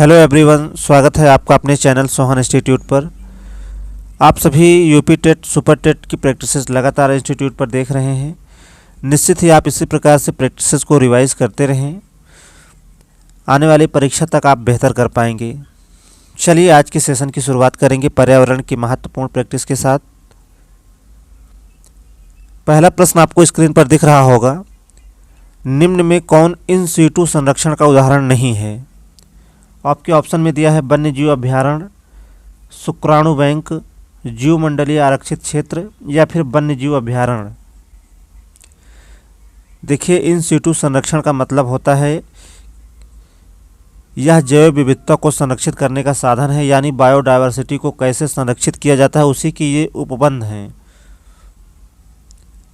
Hello everyone, स्वागत है आपका अपने चैनल सोहन इंस्टीट्यूट पर। आप सभी यूपी टेट सुपर टेट की प्रैक्टिसेस लगातार इंस्टीट्यूट पर देख रहे हैं। निश्चित ही आप इसी प्रकार से प्रैक्टिसेस को रिवाइज करते रहें, आने वाली परीक्षा तक आप बेहतर कर पाएंगे। चलिए आज के सेशन की शुरुआत करेंगे पर्यावरण की महत्वपूर्ण प्रैक्टिस के साथ। पहला प्रश्न आपको स्क्रीन पर दिख रहा होगा, निम्न में कौन इन सीटू संरक्षण का उदाहरण नहीं है? आपके ऑप्शन में दिया है वन्य जीव अभ्यारण्य, शुक्राणु बैंक, जीवमंडलीय आरक्षित क्षेत्र या फिर वन्य जीव अभ्यारण्य। देखिए, इन सीटू संरक्षण का मतलब होता है यह जैव विविधता को संरक्षित करने का साधन है, यानी बायोडायवर्सिटी को कैसे संरक्षित किया जाता है उसी की ये उपबंध हैं।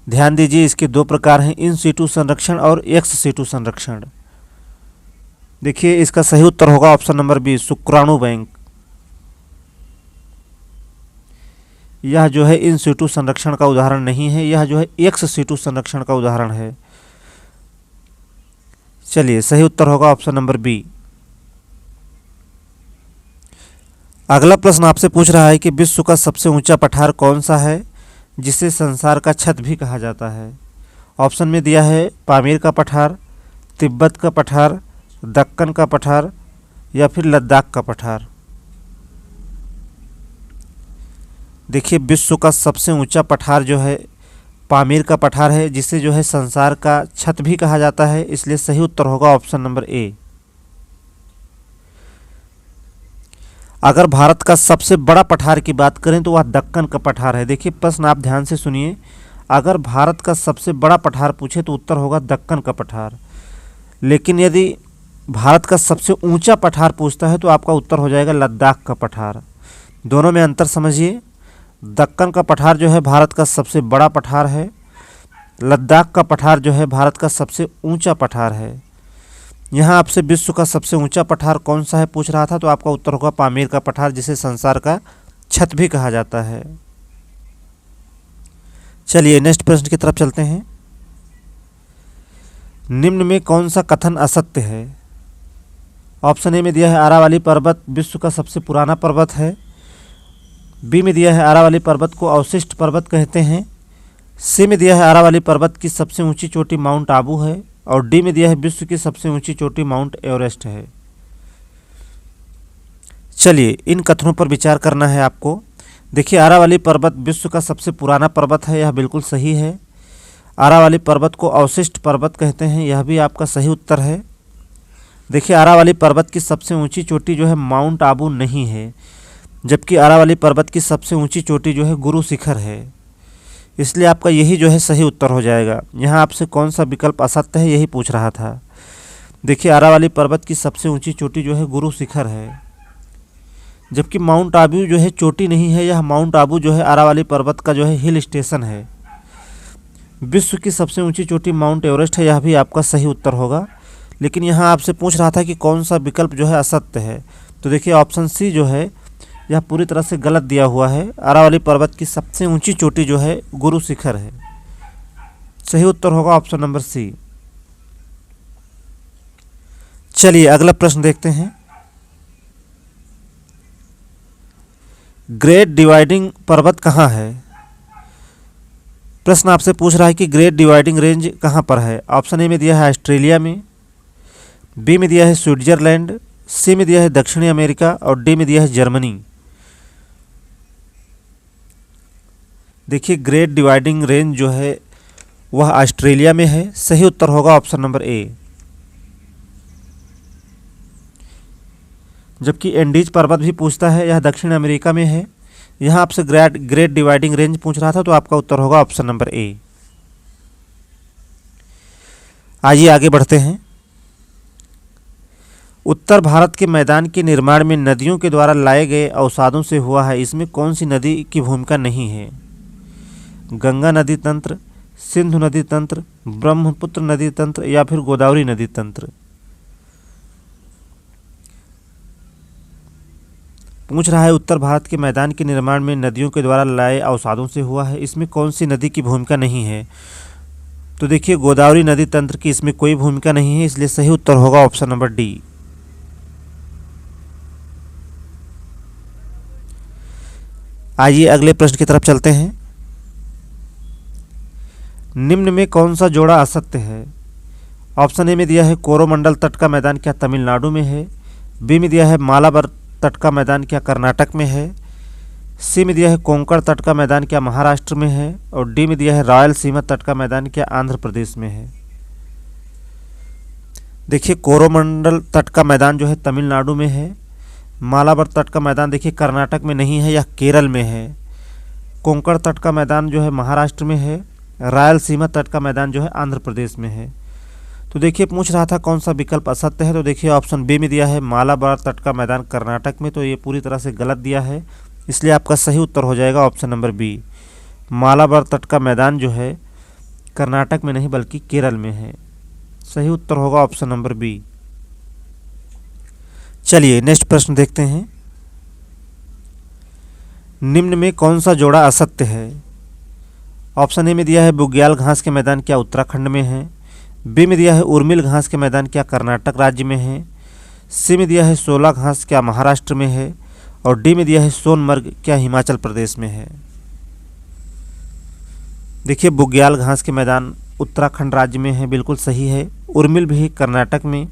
ध्यान दीजिए, इसके दो प्रकार हैं, इन सीटू संरक्षण और एक्स सीटू संरक्षण। देखिए, इसका सही उत्तर होगा ऑप्शन नंबर बी, शुक्राणु बैंक। यह जो है इन सीटू संरक्षण का उदाहरण नहीं है, यह जो है एक्स सीटू संरक्षण का उदाहरण है। चलिए, सही उत्तर होगा ऑप्शन नंबर बी। अगला प्रश्न आपसे पूछ रहा है कि विश्व का सबसे ऊंचा पठार कौन सा है जिसे संसार का छत भी कहा जाता है? ऑप्शन में दिया है पामीर का पठार, तिब्बत का पठार, दक्कन का पठार या फिर लद्दाख का पठार। देखिए, विश्व का सबसे ऊंचा पठार जो है पामीर का पठार है, जिसे जो है संसार का छत भी कहा जाता है, इसलिए सही उत्तर होगा ऑप्शन नंबर ए। अगर भारत का सबसे बड़ा पठार की बात करें तो वह दक्कन का पठार है। देखिए, प्रश्न आप ध्यान से सुनिए, अगर भारत का सबसे बड़ा पठार पूछे तो उत्तर होगा दक्कन का पठार, लेकिन यदि भारत का सबसे ऊंचा पठार पूछता है तो आपका उत्तर हो जाएगा लद्दाख का पठार। दोनों में अंतर समझिए, दक्कन का पठार जो है भारत का सबसे बड़ा पठार है, लद्दाख का पठार जो है भारत का सबसे ऊंचा पठार है। यहाँ आपसे विश्व का सबसे ऊंचा पठार कौन सा है पूछ रहा था, तो आपका उत्तर होगा पामीर का पठार, जिसे संसार का छत भी कहा जाता है। चलिए नेक्स्ट प्रश्न की तरफ चलते हैं। निम्न में कौन सा कथन असत्य है? ऑप्शन ए में दिया है आरावली पर्वत विश्व का सबसे पुराना पर्वत है, बी में दिया है आरावली पर्वत को अवशिष्ट पर्वत कहते हैं, सी में दिया है आरावली पर्वत की सबसे ऊंची चोटी माउंट आबू है और डी में दिया है विश्व की सबसे ऊंची चोटी माउंट एवरेस्ट है। चलिए, इन कथनों पर विचार करना है आपको। देखिए, आरावली पर्वत विश्व का सबसे पुराना पर्वत है, यह बिल्कुल सही है। आरावली पर्वत को अवशिष्ट पर्वत कहते हैं, यह भी आपका सही उत्तर है। देखिए, आरावली पर्वत की सबसे ऊंची चोटी जो है माउंट आबू नहीं है, जबकि आरावली पर्वत की सबसे ऊंची चोटी जो है गुरु शिखर है, इसलिए आपका यही जो है सही उत्तर हो जाएगा। यहाँ आपसे कौन सा विकल्प असत्य है यही पूछ रहा था। देखिए, आरावली पर्वत की सबसे ऊंची चोटी जो है गुरु शिखर है, जबकि माउंट आबू जो है चोटी नहीं है, यह माउंट आबू जो है आरावली पर्वत का जो है हिल स्टेशन है। विश्व की सबसे ऊंची चोटी माउंट एवरेस्ट है, यह भी आपका सही उत्तर होगा। लेकिन यहाँ आपसे पूछ रहा था कि कौन सा विकल्प जो है असत्य है, तो देखिए ऑप्शन सी जो है यह पूरी तरह से गलत दिया हुआ है। आरावली पर्वत की सबसे ऊंची चोटी जो है गुरु शिखर है। सही उत्तर होगा ऑप्शन नंबर सी। चलिए अगला प्रश्न देखते हैं। ग्रेट डिवाइडिंग पर्वत कहाँ है? प्रश्न आपसे पूछ रहा है कि ग्रेट डिवाइडिंग रेंज कहाँ पर है। ऑप्शन ए में दिया है ऑस्ट्रेलिया में, बी में दिया है स्विट्जरलैंड, सी में दिया है दक्षिणी अमेरिका और डी में दिया है जर्मनी। देखिए, ग्रेट डिवाइडिंग रेंज जो है वह ऑस्ट्रेलिया में है। सही उत्तर होगा ऑप्शन नंबर ए। जबकि एंडीज पर्वत भी पूछता है, यह दक्षिण अमेरिका में है। यहाँ आपसे ग्रेट डिवाइडिंग रेंज पूछ रहा था, तो आपका उत्तर होगा ऑप्शन नंबर ए। आइए आगे बढ़ते हैं। उत्तर भारत के मैदान के निर्माण में नदियों के द्वारा लाए गए अवसादों से हुआ है, इसमें कौन सी नदी की भूमिका नहीं है? गंगा नदी तंत्र, सिंधु नदी तंत्र, ब्रह्मपुत्र नदी तंत्र या फिर गोदावरी नदी तंत्र। पूछ रहा है उत्तर भारत के मैदान के निर्माण में नदियों के द्वारा लाए अवसादों से हुआ है, इसमें कौन सी नदी की भूमिका नहीं है? तो देखिए, गोदावरी नदी तंत्र की इसमें कोई भूमिका नहीं है, इसलिए सही उत्तर होगा ऑप्शन नंबर डी। आइए अगले प्रश्न की तरफ चलते हैं। निम्न में कौन सा जोड़ा असत्य है? ऑप्शन ए में दिया है कोरोमंडल तट का मैदान क्या तमिलनाडु में है, बी में दिया है मालाबार तट का मैदान क्या कर्नाटक में है, सी में दिया है कोंकण तट का मैदान क्या महाराष्ट्र में है, और डी में दिया है रायलसीमा तट का मैदान क्या आंध्र प्रदेश में है। देखिए कोरोमंडल तट का मैदान जो है तमिलनाडु में है, मालाबार तट का मैदान देखिए कर्नाटक में नहीं है, यह केरल में है, कोंकण तट का मैदान जो है महाराष्ट्र में है, रायलसीमा तट का मैदान जो है आंध्र प्रदेश में है। तो देखिए पूछ रहा था कौन सा विकल्प असत्य है, तो देखिए ऑप्शन बी में दिया है मालाबार तट का मैदान कर्नाटक में, तो ये पूरी तरह से गलत दिया है, इसलिए आपका सही उत्तर हो जाएगा ऑप्शन नंबर बी। मालाबार तट का मैदान जो है कर्नाटक में नहीं बल्कि केरल में है। सही उत्तर होगा ऑप्शन नंबर बी। चलिए नेक्स्ट प्रश्न देखते हैं। निम्न में कौन सा जोड़ा असत्य है? ऑप्शन ए में दिया है बुग्याल घास के मैदान क्या उत्तराखंड में है, बी में दिया है उर्मिल घास के मैदान क्या कर्नाटक राज्य में है, सी में दिया है सोला घास क्या महाराष्ट्र में है, और डी में दिया है सोनमर्ग क्या हिमाचल प्रदेश में है। देखिए बुग्याल घास के मैदान उत्तराखंड राज्य में है, बिल्कुल सही है। उर्मिल भी कर्नाटक में,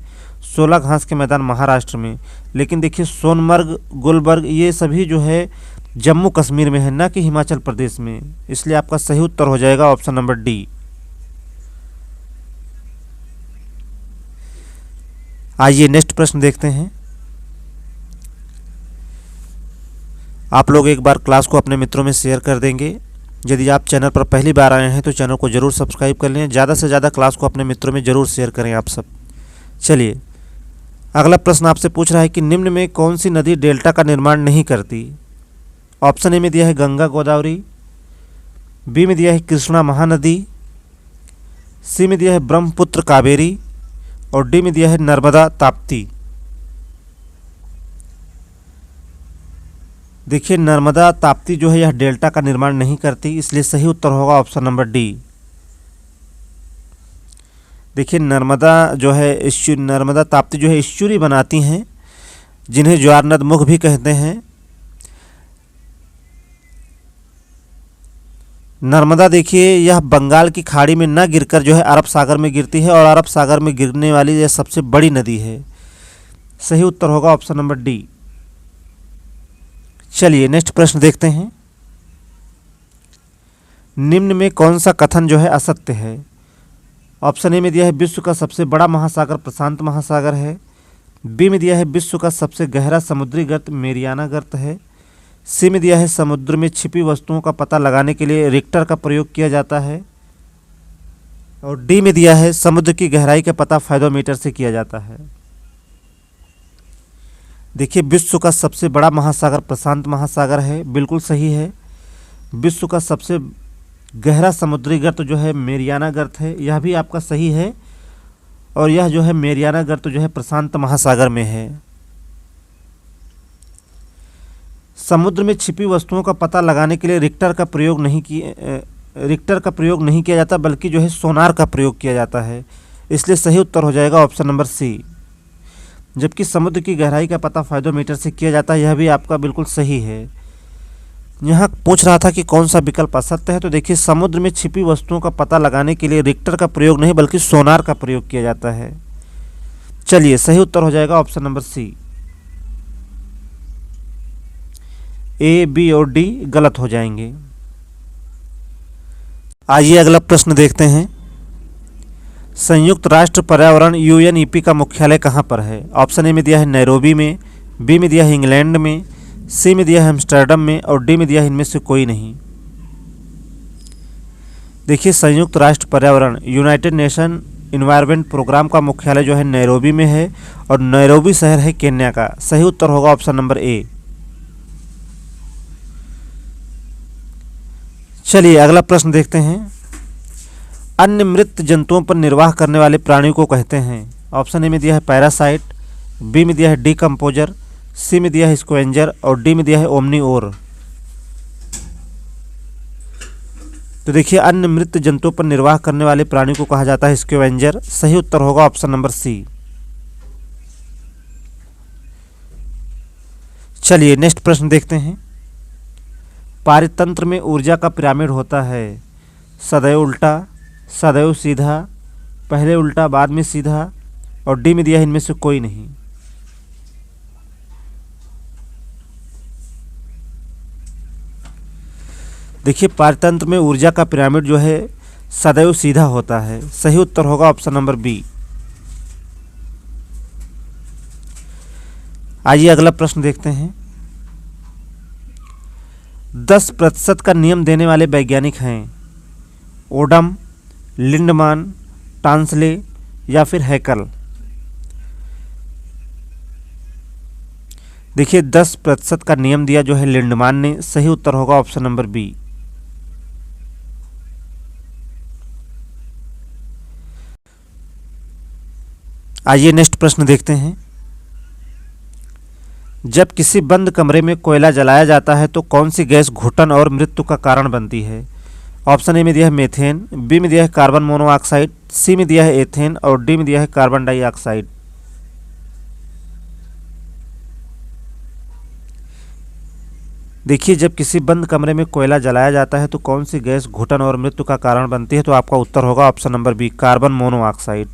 सोला घास के मैदान महाराष्ट्र में, लेकिन देखिए सोनमर्ग गुलबर्ग ये सभी जो है जम्मू कश्मीर में है, ना कि हिमाचल प्रदेश में, इसलिए आपका सही उत्तर हो जाएगा ऑप्शन नंबर डी। आइए नेक्स्ट प्रश्न देखते हैं। आप लोग एक बार क्लास को अपने मित्रों में शेयर कर देंगे। यदि आप चैनल पर पहली बार आए हैं तो चैनल को ज़रूर सब्सक्राइब कर लें। ज़्यादा से ज़्यादा क्लास को अपने मित्रों में ज़रूर शेयर करें आप सब। चलिए अगला प्रश्न आपसे पूछ रहा है कि निम्न में कौन सी नदी डेल्टा का निर्माण नहीं करती? ऑप्शन ए में दिया है गंगा गोदावरी, बी में दिया है कृष्णा महानदी, सी में दिया है ब्रह्मपुत्र कावेरी, और डी में दिया है नर्मदा ताप्ती। देखिए नर्मदा ताप्ती जो है यह डेल्टा का निर्माण नहीं करती, इसलिए सही उत्तर होगा ऑप्शन नंबर डी। देखिए नर्मदा ताप्ती जो है एस्चुरी बनाती हैं, जिन्हें ज्वार नद मुख भी कहते हैं। नर्मदा देखिए यह बंगाल की खाड़ी में न गिरकर जो है अरब सागर में गिरती है, और अरब सागर में गिरने वाली यह सबसे बड़ी नदी है। सही उत्तर होगा ऑप्शन नंबर डी। चलिए नेक्स्ट प्रश्न देखते हैं। निम्न में कौन सा कथन जो है असत्य है? ऑप्शन ए में दिया है विश्व का सबसे बड़ा महासागर प्रशांत महासागर है, बी में दिया है विश्व का सबसे गहरा समुद्री गर्त मेरियाना गर्त है, सी में दिया है समुद्र में छिपी वस्तुओं का पता लगाने के लिए रिक्टर का प्रयोग किया जाता है, और डी में दिया है समुद्र की गहराई का पता फाइडोमीटर से किया जाता है। देखिए विश्व का सबसे बड़ा महासागर प्रशांत महासागर है, बिल्कुल सही है। विश्व का सबसे गहरा समुद्री गर्त जो है मेरियाना गर्त है, यह भी आपका सही है, और यह जो है मेरियाना गर्त जो है प्रशांत महासागर में है। समुद्र में छिपी वस्तुओं का पता लगाने के लिए रिक्टर का प्रयोग नहीं किया जाता, बल्कि जो है सोनार का प्रयोग किया जाता है, इसलिए सही उत्तर हो जाएगा ऑप्शन नंबर सी। जबकि समुद्र की गहराई का पता फाइडोमीटर से किया जाता है, यह भी आपका बिल्कुल सही है। यहाँ पूछ रहा था कि कौन सा विकल्प असत्य है, तो देखिए समुद्र में छिपी वस्तुओं का पता लगाने के लिए रिक्टर का प्रयोग नहीं बल्कि सोनार का प्रयोग किया जाता है। चलिए सही उत्तर हो जाएगा ऑप्शन नंबर सी। ए, बी और डी गलत हो जाएंगे। आइए अगला प्रश्न देखते हैं। संयुक्त राष्ट्र पर्यावरण यूएनईपी का मुख्यालय कहाँ पर है? ऑप्शन ए में दिया है नैरोबी में, बी में दिया है इंग्लैंड में, सी में दिया है एम्स्टर्डम में, और डी में दिया है इनमें से कोई नहीं। देखिए संयुक्त राष्ट्र पर्यावरण यूनाइटेड नेशन इन्वायरमेंट प्रोग्राम का मुख्यालय जो है नैरोबी में है, और नैरोबी शहर है केन्या का। सही उत्तर होगा ऑप्शन नंबर ए। चलिए अगला प्रश्न देखते हैं। अन्य मृत जंतुओं पर निर्वाह करने वाले प्राणियों को कहते हैं? ऑप्शन ए में दिया है पैरासाइट, बी में दिया है डीकम्पोजर, सी में दिया है स्क्वेंजर, और डी में दिया है ओमनीओर। तो देखिए अन्य मृत जंतुओं पर निर्वाह करने वाले प्राणियों को कहा जाता है स्क्वेंजर। सही उत्तर होगा ऑप्शन नंबर सी। चलिए नेक्स्ट प्रश्न देखते हैं। पारितंत्र में ऊर्जा का पिरामिड होता है सदैव उल्टा, सदैव सीधा, पहले उल्टा बाद में सीधा, और डी में दिया है इनमें से कोई नहीं। देखिए पारतंत्र में ऊर्जा का पिरामिड जो है सदैव सीधा होता है। सही उत्तर होगा ऑप्शन नंबर बी। आइए अगला प्रश्न देखते हैं। 10% का नियम देने वाले वैज्ञानिक हैं ओडम, लिंडमान, टांसले या फिर हैकल। देखिए 10% का नियम दिया जो है लिंडमान ने। सही उत्तर होगा ऑप्शन नंबर बी। आइए नेक्स्ट प्रश्न देखते हैं। जब किसी बंद कमरे में कोयला जलाया जाता है तो कौन सी गैस घुटन और मृत्यु का कारण बनती है? ऑप्शन ए में दिया है मीथेन, बी में दिया है कार्बन मोनोऑक्साइड, सी में दिया है एथेन और डी में दिया है कार्बन डाइऑक्साइड। देखिए जब किसी बंद कमरे में कोयला जलाया जाता है तो कौन सी गैस घुटन और मृत्यु का कारण बनती है? तो आपका उत्तर होगा option number B, carbon monoxide.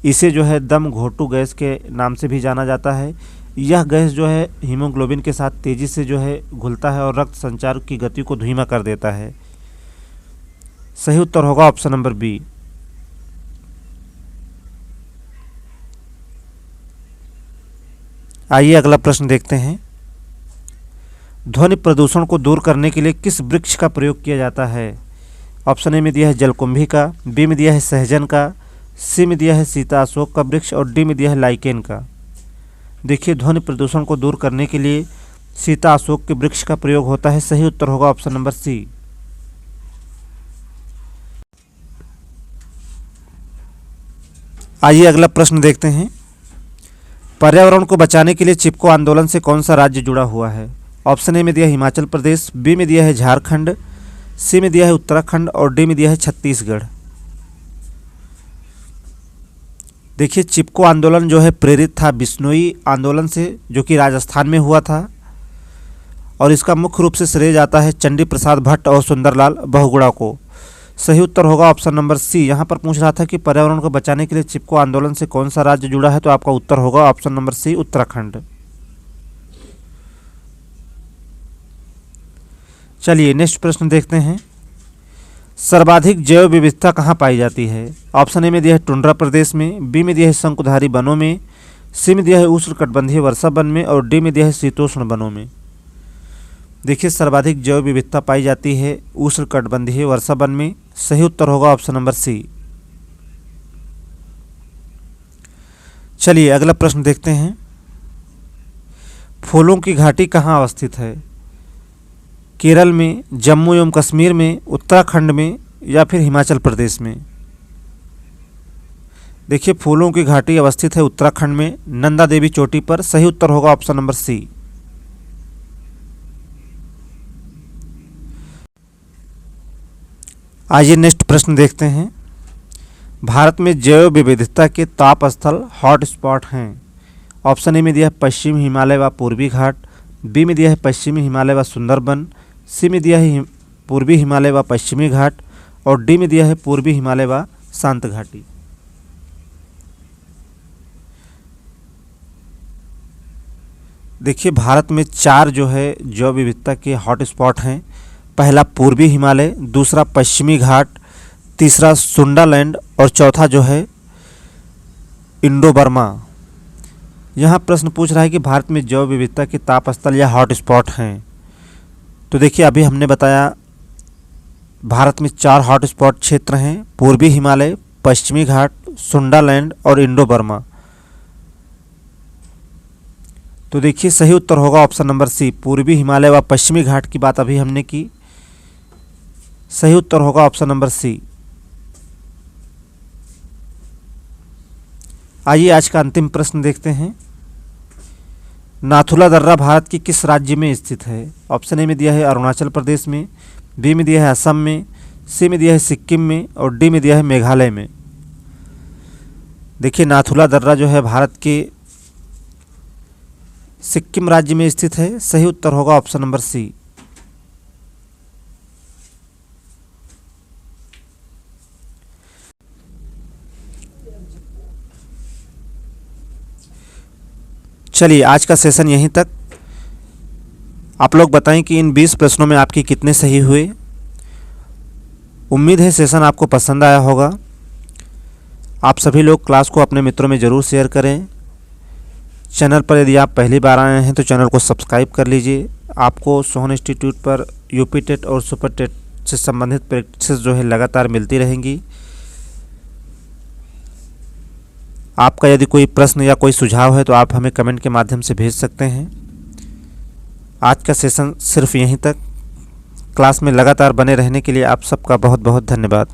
इसे जो है दम घोटू गैस के नाम से भी जाना जाता है। यह गैस जो है हीमोग्लोबिन के साथ तेजी से जो है घुलता है और रक्त संचार की गति को धीमा कर देता है। सही उत्तर होगा ऑप्शन नंबर बी। आइए अगला प्रश्न देखते हैं। ध्वनि प्रदूषण को दूर करने के लिए किस वृक्ष का प्रयोग किया जाता है? ऑप्शन ए में दिया है जलकुंभी का, बी में दिया है सहजन का, सी में दिया है सीता अशोक का वृक्ष और डी में दिया है लाइकेन का। देखिए ध्वनि प्रदूषण को दूर करने के लिए सीता अशोक के वृक्ष का प्रयोग होता है। सही उत्तर होगा ऑप्शन नंबर सी। आइए अगला प्रश्न देखते हैं। पर्यावरण को बचाने के लिए चिपको आंदोलन से कौन सा राज्य जुड़ा हुआ है? ऑप्शन ए में दिया है हिमाचल प्रदेश, बी में दिया है झारखंड, सी में दिया है उत्तराखंड और डी में दिया है छत्तीसगढ़। देखिए चिपको आंदोलन जो है प्रेरित था बिश्नोई आंदोलन से, जो कि राजस्थान में हुआ था, और इसका मुख्य रूप से श्रेय जाता है चंडी प्रसाद भट्ट और सुंदरलाल बहुगुणा को। सही उत्तर होगा ऑप्शन नंबर सी। यहाँ पर पूछ रहा था कि पर्यावरण को बचाने के लिए चिपको आंदोलन से कौन सा राज्य जुड़ा है, तो आपका उत्तर होगा ऑप्शन नंबर सी, उत्तराखंड। चलिए नेक्स्ट प्रश्न देखते हैं। सर्वाधिक जैव विविधता कहाँ पाई जाती है? ऑप्शन ए में दिया है टुंड्रा प्रदेश में, बी में दिया है शंकुधारी वनों में, सी में दिया है उष्णकटिबंधीय वर्षा वन में और डी में दिया है शीतोष्ण वनों में। देखिए सर्वाधिक जैव विविधता पाई जाती है उष्णकटिबंधीय वर्षा वन में। सही उत्तर होगा ऑप्शन नंबर सी। चलिए अगला प्रश्न देखते हैं। फूलों की घाटी कहाँ अवस्थित है? केरल में, जम्मू एवं कश्मीर में, उत्तराखंड में या फिर हिमाचल प्रदेश में? देखिए फूलों की घाटी अवस्थित है उत्तराखंड में, नंदा देवी चोटी पर। सही उत्तर होगा ऑप्शन नंबर सी। आइए नेक्स्ट प्रश्न देखते हैं। भारत में जैव विविधता के ताप स्थल हॉट स्पॉट हैं। ऑप्शन ए में दिया है पश्चिमी हिमालय व पूर्वी घाट, बी में दिया है पश्चिमी हिमालय व सुंदरबन, सी में दिया है पूर्वी हिमालय व पश्चिमी घाट और डी में दिया है पूर्वी हिमालय व शांत घाटी। देखिए भारत में 4 जो है जैव विविधता के हॉट स्पॉट हैं। पहला पूर्वी हिमालय, दूसरा पश्चिमी घाट, तीसरा सुंडालैंड और चौथा जो है इंडो बर्मा। यहाँ प्रश्न पूछ रहा है कि भारत में जैव विविधता के ताप स्थल या हॉट स्पॉट हैं। तो देखिए अभी हमने बताया भारत में 4 हॉट स्पॉट क्षेत्र हैं, पूर्वी हिमालय, पश्चिमी घाट, सुंडालैंड और इंडो बर्मा। तो देखिए सही उत्तर होगा ऑप्शन नंबर सी, पूर्वी हिमालय व पश्चिमी घाट की बात अभी हमने की। सही उत्तर होगा ऑप्शन नंबर सी। आइए आज का अंतिम प्रश्न देखते हैं। नाथुला दर्रा भारत के किस राज्य में स्थित है? ऑप्शन ए में दिया है अरुणाचल प्रदेश में, बी में दिया है असम में, सी में दिया है सिक्किम में और डी में दिया है मेघालय में। देखिए नाथुला दर्रा जो है भारत के सिक्किम राज्य में स्थित है। सही उत्तर होगा ऑप्शन नंबर सी। चलिए आज का सेशन यहीं तक। आप लोग बताएं कि इन 20 प्रश्नों में आपके कितने सही हुए। उम्मीद है सेशन आपको पसंद आया होगा। आप सभी लोग क्लास को अपने मित्रों में ज़रूर शेयर करें। चैनल पर यदि आप पहली बार आए हैं तो चैनल को सब्सक्राइब कर लीजिए। आपको सोहन इंस्टीट्यूट पर यूपी टेट और सुपर टेट से संबंधित प्रैक्टिस जो है लगातार मिलती रहेंगी। आपका यदि कोई प्रश्न या कोई सुझाव है तो आप हमें कमेंट के माध्यम से भेज सकते हैं। आज का सेशन सिर्फ यहीं तक। क्लास में लगातार बने रहने के लिए आप सबका बहुत बहुत धन्यवाद।